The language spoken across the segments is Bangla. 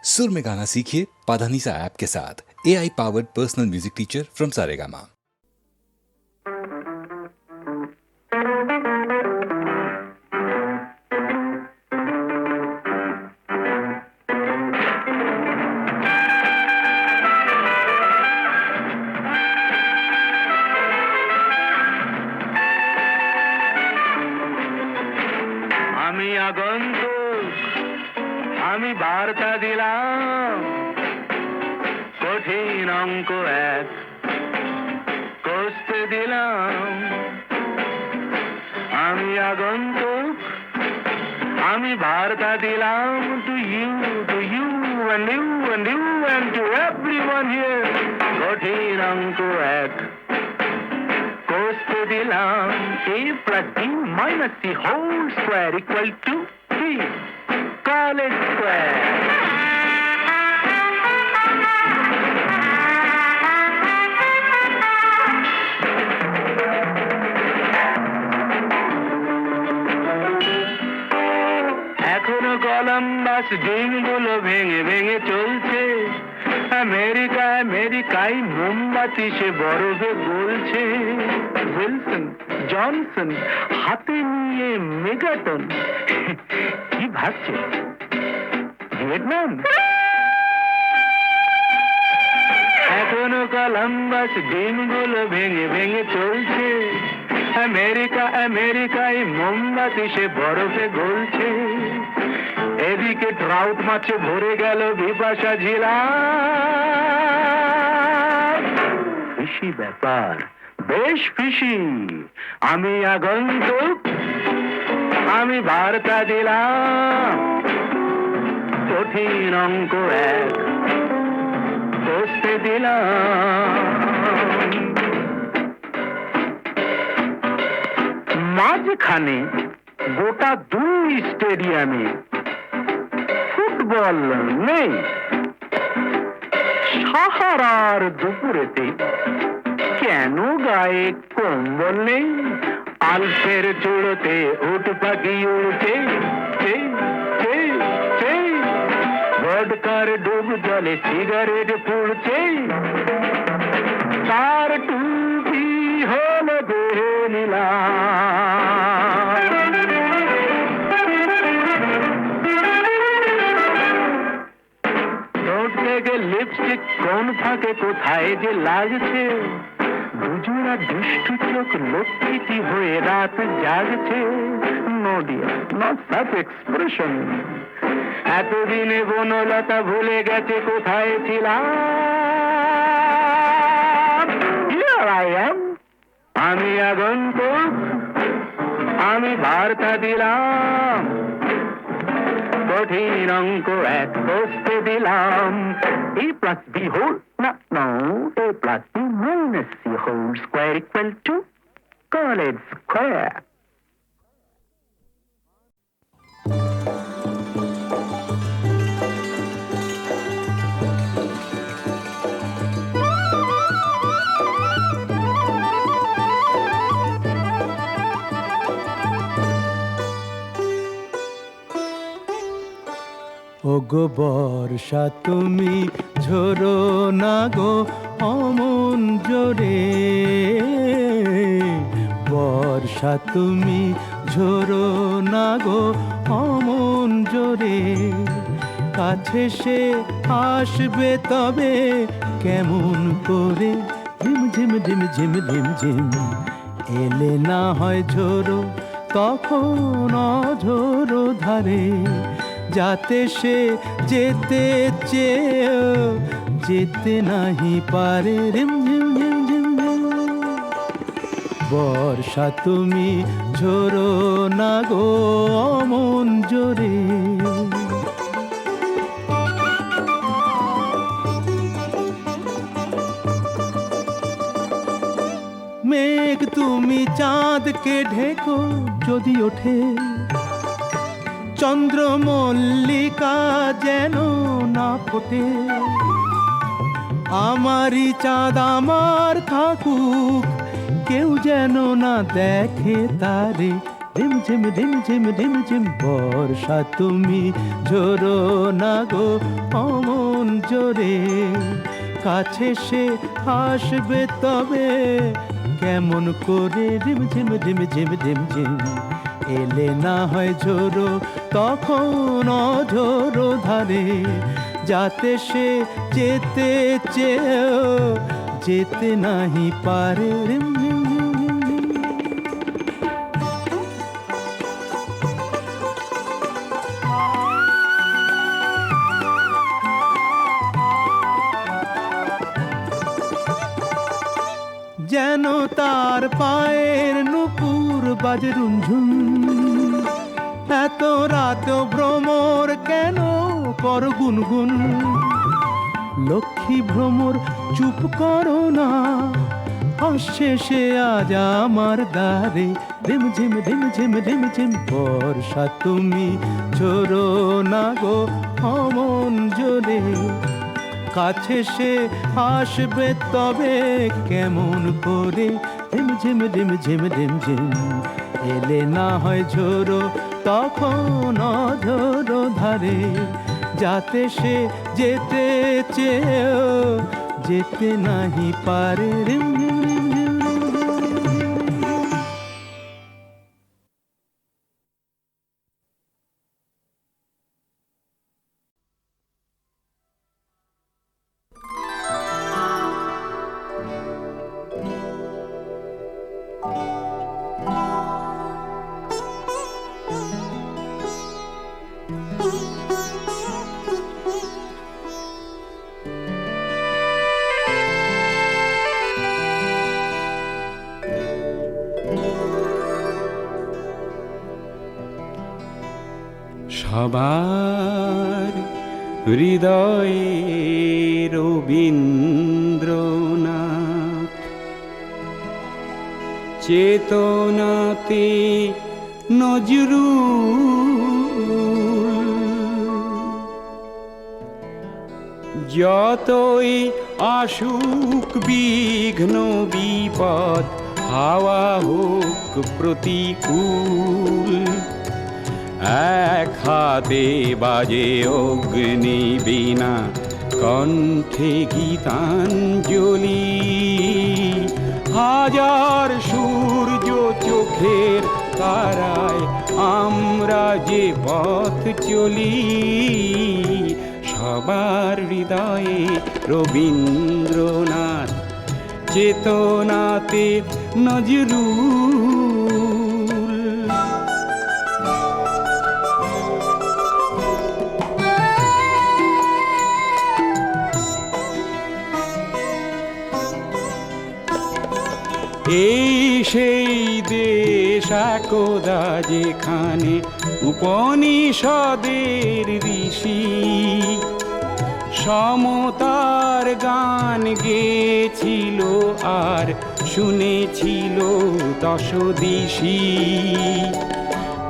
सुर में गाना सीखिए पाधानीसा ऐप के साथ। AI powered personal music teacher from Saregama. আমি আগন্তুক, আমি বার্তা দিলাম, কঠিন অঙ্ক এক কষতে দিলাম। আমি আগন্তুক, আমি বার্তা দিলাম, to you and you and you and to everyone here, কঠিন অঙ্ক এক কষতে দিলাম। A plus B minus C whole square equal to 3. Call it square. এখনো কলম্বাস ডিমগুলো ভেঙে ভেঙে চলছে। আমেরিকায় মোমবাতি সে বরফে গলছে। উইলসন জনসন হাতে নিয়ে মেগাটন কি ভাবছে? ভিয়েতনাম। এখনো কলম্বাস ডিমগুলো ভেঙে ভেঙে চলছে। আমেরিকায় মোমবাতি সে বরফে গলছে। এদিকে ট্রাউট মাছে ভরে গেল বিপাশা ঝিলা। ফিশি ব্যাপার, বেশ ফিশি। আমি আগন্তুক, আমি বার্তা দিলাম, কঠিন অঙ্ক এক কষতে দিলাম। মাঝখানে গোটা 2 স্টেডিয়ামে ফুটবল নেই। সাহারার দুপুরেতে কেন গায়ে কম্বল নেই? আলফের চূড়োতে উট পাখি উড়ছে। ভডকার ডুব জলে সিগারেট পুড়ছে। তার টুপি হলো দেহে নীলা। লিপস্টিক কোন ফাঁকে কোথায় যে লাগছে। দুজোড়া দুষ্টু চোখ লক্ষ্মীটি হয়ে রাত জাগছে। No dear, not that expression. এতদিনে বনলতা ভুলে গেছে কোথায় ছিলাম। Here I am. আমি আগন্তুক, আমি বার্তা দিলাম, কঠিন অঙ্ক এক কষতে দিলাম। A plus B whole, no, A plus B minus C whole square equal to, call it square. ওগো বর্ষা তুমি ঝরো না গো অমন জোরে। বর্ষা তুমি ঝরো না গো অমন জোরে। কাছে সে আসবে তবে কেমন করে? ঝিম ঝিম ঝিম ঝিম ঝিম ঝিম এলে না হয় ঝোরো, তখন অঝোরো ধারে যাতে সে যেতে চেয়েও যেতে নাহি পারে। রিম ঝিম ঝিম ঝিম ঝিম। বর্ষা তুমি ঝরো না গো অমন জোরে। মেঘ তুমি চাঁদকে ঢেকো যদি ওঠে, চন্দ্রমল্লিকা যেন না ফোটে। আমারই চাঁদ আমার থাকুক, কেউ যেন না দেখে তারে, রিমঝিম রিমঝিম রিমঝিম বর্ষা তুমি ঝোরো না গো অমন জোরে, কাছে সে আসবে তবে কেমন করে রিমঝিম রিমঝিম রিমঝিম, এলে না হয় ঝোরো তখন অঝোরো ধারে, যাতে সে যেতে চেয়েও যেতে নাহি পারে রিমঝিম রিমঝিম। যেন তার পায়ের নুপুর বাজে রুনঝুন, এত রাত ভ্রমর কেন কর গুনগুন, লক্ষ্মী ভ্রমর চুপ করো না, আসছে সে আজ আমার দ্বারে, রিমঝিম রিমঝিম রিমঝিম বর্ষা তুমি ঝোরো না গো অমন জোরে, কাছে সে আসবে তবে কেমন করে রিমঝিম রিমঝিম রিমঝিম, এলে না হয় ঝোরো তখন অঝোরো ধারে, যাতে সে যেতে চেয়েও যেতে নাহি পারে রিমঝিম রিমঝিম। সবার হৃদয়ে রবীন্দ্রনাথ, চেতনাতে নজরুল, যতই আসুক বিঘ্ন বিপদ, হাওয়া হোক প্রতিকূল, এক হাতে বাজে অগ্নি বীণা, কণ্ঠে গীতাঞ্জলি, হাজার সূর্য চোখের তারায় আমরা যে পথ চলি, সবার হৃদয়ে রবীন্দ্রনাথ, চেতনাতে নজরুল। এই সেই দেশ একদা যেখানে উপনিষদের ঋষি সমতার গান গেয়েছিল আর শুনেছিল দশদিশি,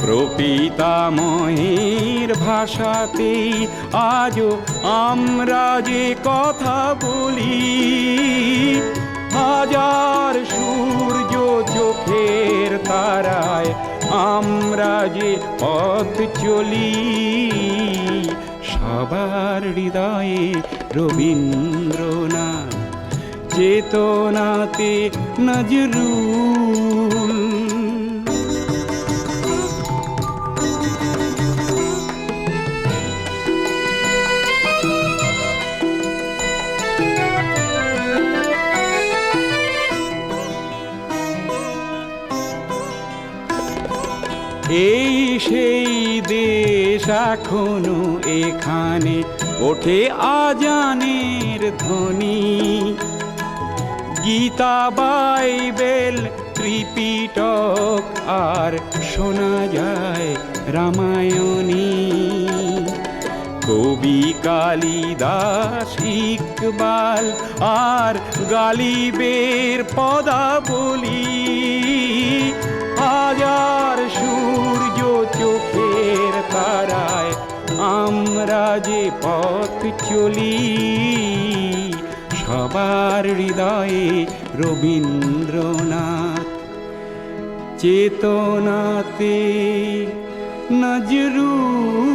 প্রপিতামহের ভাষাতেই আজও আমরা যে কথা বলি, হাজার সূর্য চোখের তারায় আমরা যে পথ চলি, সবার হৃদয়ে রবীন্দ্রনাথ, চেতনাতে নজরুল। এই সেই দেশ এখনো এখানে ওঠে আজানের ধ্বনি, গীতা বাইবেল ত্রিপিটক আর শোনা যায় রামায়ণী, কবি কালিদাস ইকবাল আর গালিবের পদাবলী, হাজার সূর্য চোখের তারায় আমরা যে পথ চলি, সবার হৃদয়ে রবীন্দ্রনাথ, চেতনাতে নজরুল।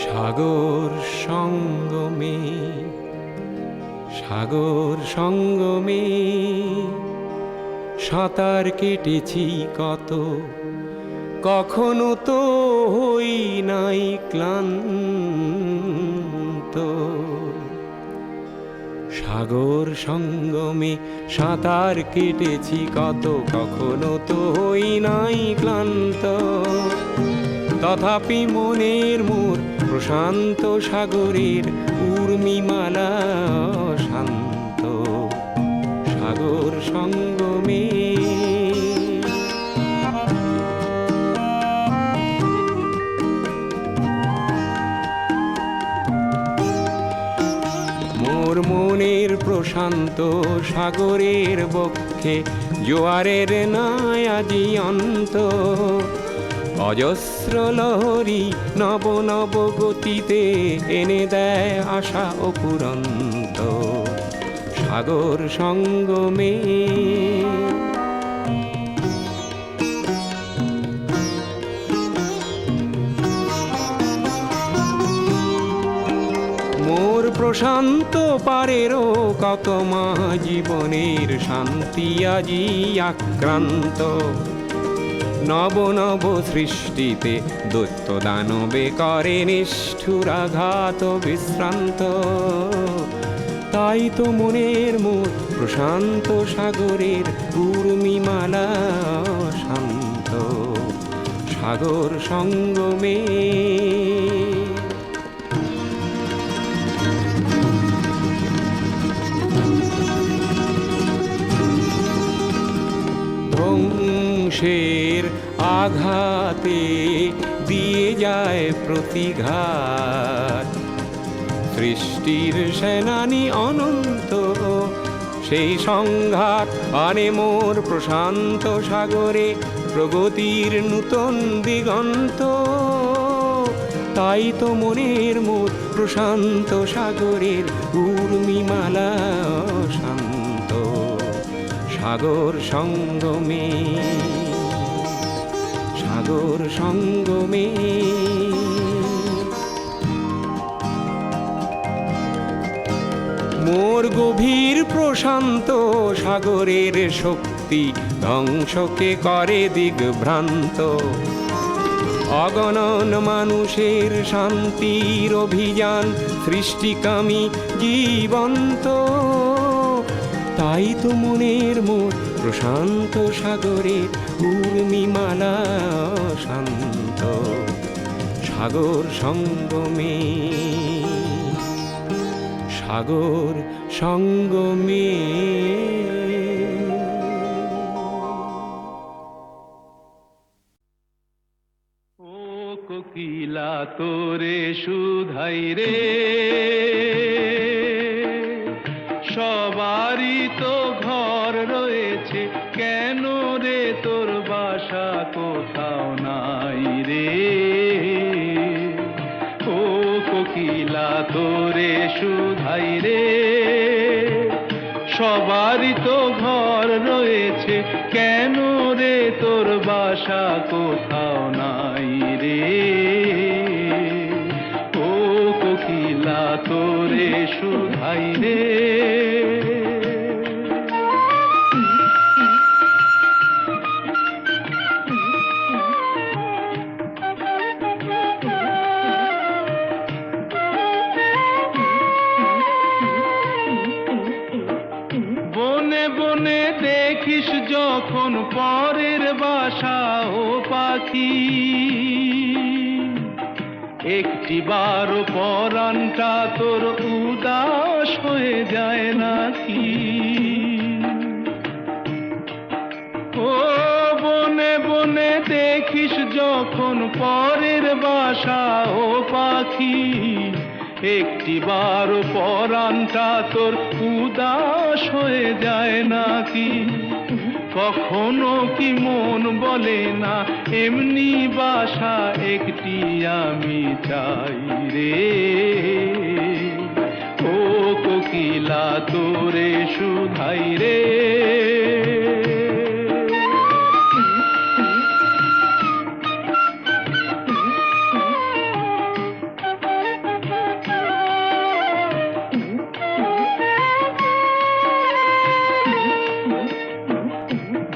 সাগর সঙ্গমে, সাগর সঙ্গমে সাঁতার কেটেছি কত, কখনো তো হই নাই ক্লান্ত। সাগর সঙ্গমে সাঁতার কেটেছি কত, কখনো তো হই নাই ক্লান্ত। তথাপি মনের মোর প্রশান্ত সাগরের উর্মিমালা শান্ত। সাগর সঙ্গমে মোর মনের প্রশান্ত সাগরের বক্ষে জোয়ারের নাই আজি অন্ত। অজস্র লহরী নব নব গতিতে এনে দেয় আশা অপুরন্ত। সাগর সঙ্গমে মোর প্রশান্ত পারেরও কত মা জীবনের শান্তি আজি আক্রান্ত। নব নব সৃষ্টিতে দৈত্য দানবে করে নিষ্ঠুরাঘাত বিশ্রান্ত। তাই তো মনের মোর প্রশান্ত সাগরের উর্মিমালা শান্ত। সাগর সঙ্গমে ধ্বংসের আঘাতে দিয়ে যায় প্রতিঘাত। সৃষ্টির সেনানী অনন্ত সেই সংঘাত আনে মোর প্রশান্ত সাগরে প্রগতির নূতন দিগন্ত। তাই তো মনের মোর প্রশান্ত সাগরের উর্মিমালা শান্ত। সাগর সঙ্গমে, সাগর সঙ্গমে মোর গভীর প্রশান্ত সাগরের শক্তি ধ্বংসকে করে দিগ্ভ্রান্ত। অগণন মানুষের শান্তির অভিযান সৃষ্টিকামী জীবন্ত। তাই তো মনের মোর প্রশান্ত সাগরের উর্মিমালা শান্ত। সাগর সঙ্গমে, সাগর সঙ্গমে ও কোকিলা তোরে শুধাই রে, সবারই তো ঘর রয়েছে, কেন রে তোর বাসা কোথাও নাই রে। ও কোকিলা তোরে শুধাই রে, সবারই তো ঘর রয়েছে, কেন রে তোর বাসা কোথাও নাই রে। ও কোকিলা তোরে শুধাই রে। বনে বনে দেখিস যখন পরের বাসা ও পাখি, একটি বার পরাণটা তোর উদাস হয়ে যায় নাকি। ও বনে বনে দেখিস যখন পরের বাসা ও পাখি, একটি বার পরাণটা তোর উদাস হয়ে যায় নাকি। কখনো কি মন বলে না এমনি বাসা একটি আমি চাই রে। ও কোকিলা তোরে শুধাই রে।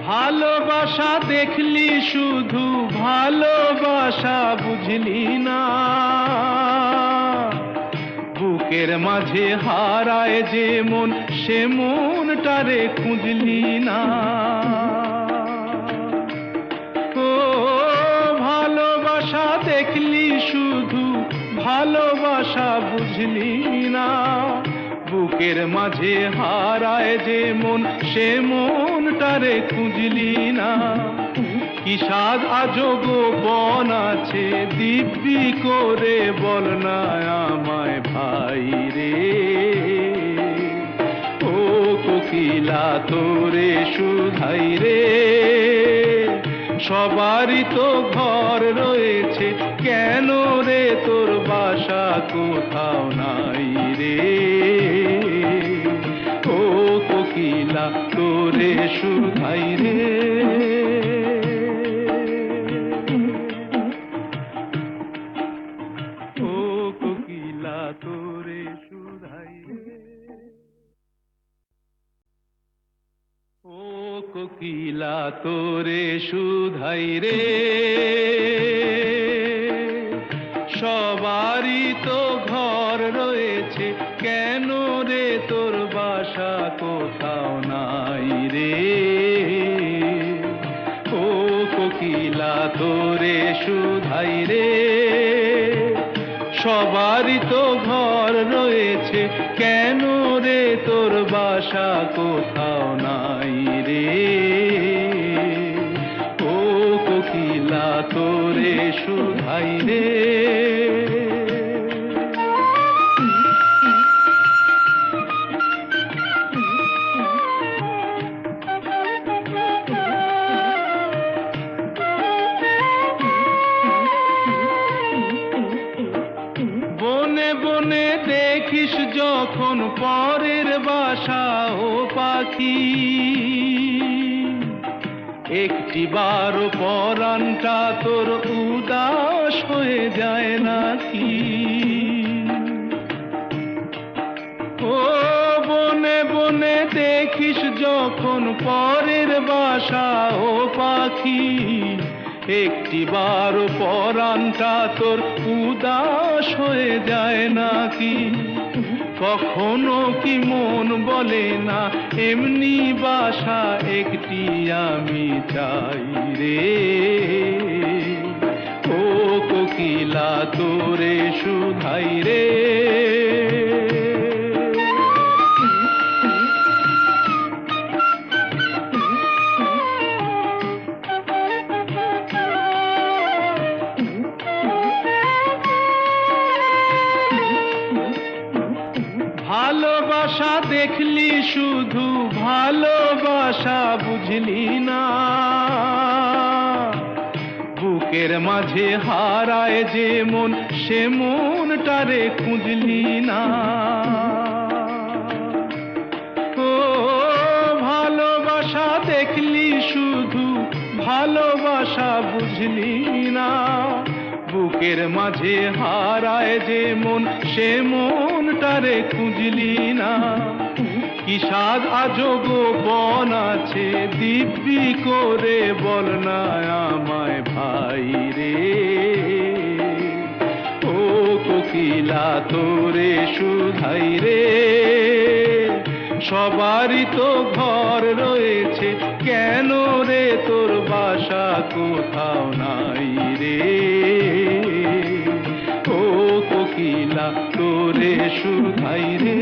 ভালোবাসা দেখলি শুধু ভালোবাসা বুঝলি না, বুকের মাঝে হারায় যে মন সে মনটারে খুঁজলি না। ও ভালোবাসা দেখলি শুধু ভালোবাসা বুঝলি না, বুকের মাঝে হারায় যে মন সে মনটারে খুঁজলি না। কি স্বাদ আজব বন আছে দিব্যি করে বল না আমায় ভাই রে। ও কোকিলা তোরে শুধাই রে। সবারই তো ঘর রয়েছে কেন রে তোর বাসা কোথাও নাই রে। ও কোকিলা তোরে শুধাই রে। ও কোকিলা তোরে শুধাই রে। ও কোকিলা তোরে শুধাই রে। সবারই তো ঘর রয়েছে কেন রে তোর বাসা কোথাও নাই রে। ও কোকিলা তোরে শুধাই রে। সবারই তো ঘর রয়েছে কেন রে তোর বাসা কোথাও নাই রে। ও কোকিলা তোরে শুধাই রে। বনে বনে দেখিস যখন পরের বাসা ও পাখি, একটি বার পরাণটা তোর উদাস হয়ে যায় নাকি। ও বনে বনে দেখিস যখন পরের বাসা ও পাখি, একটি বার পরাণটা তোর উদাস হয়ে যায় নাকি। কখনো কি মন বলে না এমনি বাসা একটি আমি চাই রে। ও কোকিলা তোরে শুধাই রে। ভালোবাসা দেখলি শুধু ভালোবাসা বুঝলি না, বুকের মাঝে হারায় যে মন সে মনটারে খুঁজলি না। ও ভালোবাসা দেখলি শুধু ভালোবাসা বুঝলি না, বুকের মাঝে হারায় যে মন সে মনটারে খুঁজলি না। কি স্বাদ আজব বন আছে দিব্যি করে বল না আমায় ভাই রে। ও কোকিলা তোরে শুধাই রে। সবারই তো ঘর রয়েছে কেন রে তোর বাসা কোথাও নাই রে। ও কোকিলা তোরে শুধাই রে।